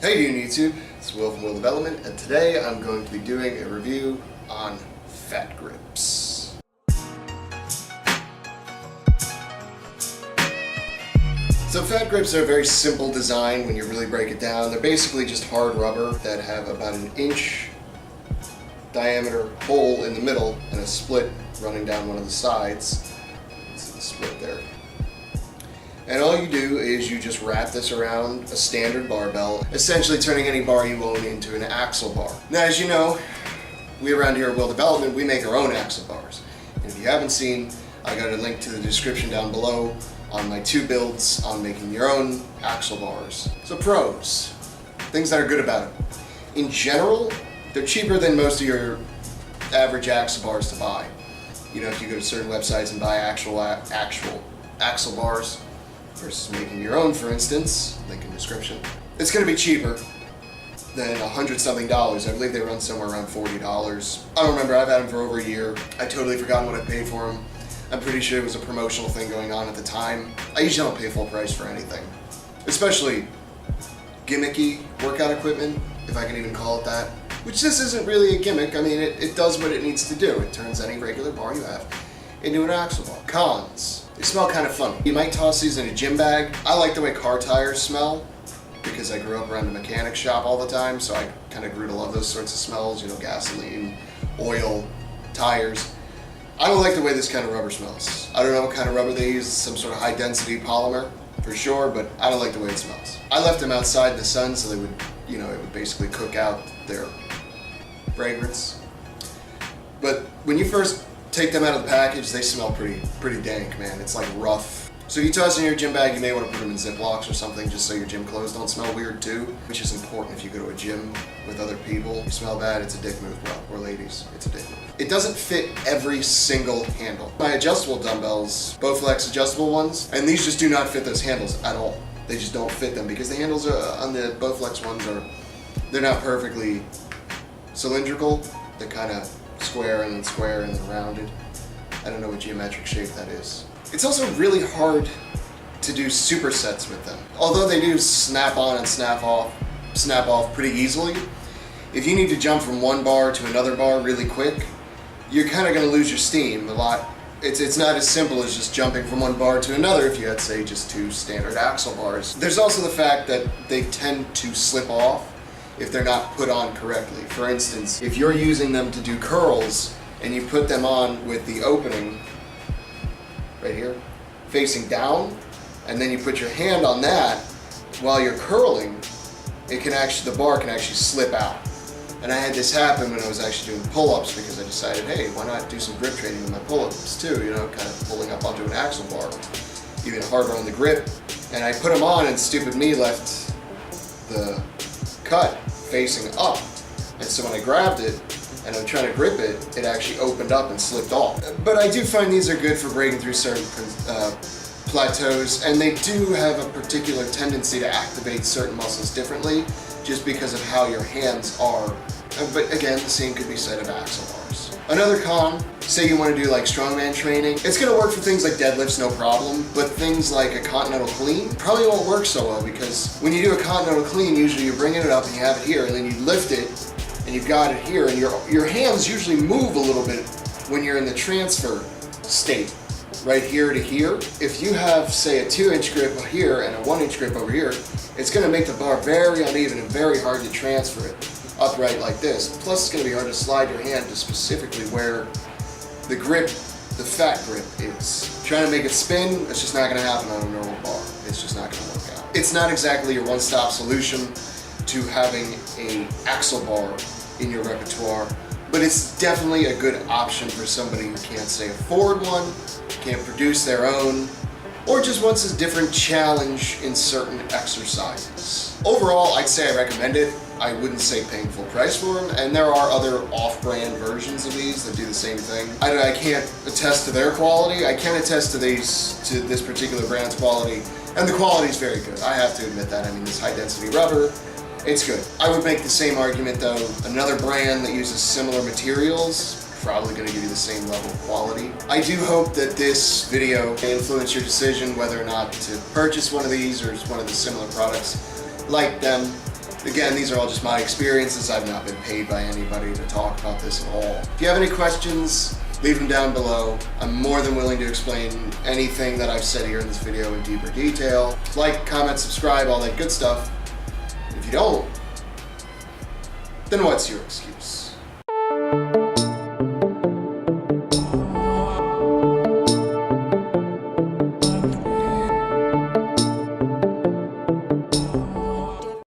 Hey YouTube, it's Will from Will Development, and today I'm going to be doing a review on Fat Gripz. So Fat Gripz are a very simple design when you really break it down. They're basically just hard rubber that have about an inch diameter hole in the middle and a split running down one of the sides. See the split there. And all you do is you just wrap this around a standard barbell, essentially turning any bar you own into an axle bar. Now, as you know, we around here at Will Development, we make our own axle bars. And if you haven't seen, I got a link to the description down below on my 2 builds on making your own axle bars. So pros, things that are good about it. In general, they're cheaper than most of your average axle bars to buy. You know, if you go to certain websites and buy actual axle bars, versus making your own, for instance, link in description, it's going to be cheaper than $100-something. I believe they run somewhere around $40. I don't remember, I've had them for over a year. I totally forgotten what I paid for them. I'm pretty sure it was a promotional thing going on at the time. I usually don't pay full price for anything, especially gimmicky workout equipment, if I can even call it that. Which this isn't really a gimmick. I mean, it does what it needs to do. It turns any regular bar you have into an axle bar. Cons. They smell kind of funny. You might toss these in a gym bag. I like the way car tires smell because I grew up around a mechanic shop all the time, so I kind of grew to love those sorts of smells, you know, gasoline, oil, tires. I don't like the way this kind of rubber smells. I don't know what kind of rubber they use, some sort of high density polymer for sure, but I don't like the way it smells. I left them outside in the sun so they would, you know, it would basically cook out their fragrance. But when you first take them out of the package, they smell pretty dank, man. It's like rough. So you toss in your gym bag, you may want to put them in Ziplocs or something just so your gym clothes don't smell weird too, which is important if you go to a gym with other people. You smell bad, it's a dick move, bro. Or ladies, it's a dick move. It doesn't fit every single handle. My adjustable dumbbells, Bowflex adjustable ones, and these just do not fit those handles at all. They just don't fit them because the handles on the Bowflex ones they're not perfectly cylindrical. They're kind of square and then rounded. I don't know what geometric shape that is. It's also really hard to do supersets with them. Although they do snap on and snap off pretty easily, if you need to jump from one bar to another bar really quick, you're kind of going to lose your steam a lot. It's not as simple as just jumping from one bar to another if you had, say, just 2 standard axle bars. There's also the fact that they tend to slip off if they're not put on correctly. For instance, if you're using them to do curls and you put them on with the opening right here facing down, and then you put your hand on that while you're curling, the bar can actually slip out. And I had this happen when I was actually doing pull-ups because I decided, hey, why not do some grip training with my pull-ups too, you know, kind of pulling up onto an axle bar, even harder on the grip. And I put them on and stupid me left the cut facing up, and so when I grabbed it and I'm trying to grip it, it actually opened up and slipped off. But I do find these are good for breaking through certain plateaus, and they do have a particular tendency to activate certain muscles differently just because of how your hands are. But again, the same could be said of axle bars. Another con, say you want to do like strongman training, it's going to work for things like deadlifts, no problem, but things like a continental clean probably won't work so well because when you do a continental clean, usually you're bringing it up and you have it here, and then you lift it and you've got it here, and your hands usually move a little bit when you're in the transfer state, right here to here. If you have, say, a 2-inch grip here and a 1-inch grip over here, it's going to make the bar very uneven and very hard to transfer it upright like this. Plus, it's going to be hard to slide your hand to specifically where the grip, the fat grip is. Trying to make it spin, it's just not going to happen on a normal bar. It's just not going to work out. It's not exactly your one-stop solution to having an axle bar in your repertoire, but it's definitely a good option for somebody who can't, say, afford one, can't produce their own, or just wants a different challenge in certain exercises. Overall, I'd say I recommend it. I wouldn't say paying full price for them, and there are other off-brand versions of these that do the same thing. I can't attest to their quality. I can attest to this particular brand's quality, and the quality is very good. I have to admit that. I mean, this high-density rubber, it's good. I would make the same argument though. Another brand that uses similar materials, probably going to give you the same level of quality. I do hope that this video may influence your decision whether or not to purchase one of these or one of the similar products like them. Again, these are all just my experiences. I've not been paid by anybody to talk about this at all. If you have any questions, leave them down below. I'm more than willing to explain anything that I've said here in this video in deeper detail. Like, comment, subscribe, all that good stuff. If you don't, then what's your excuse?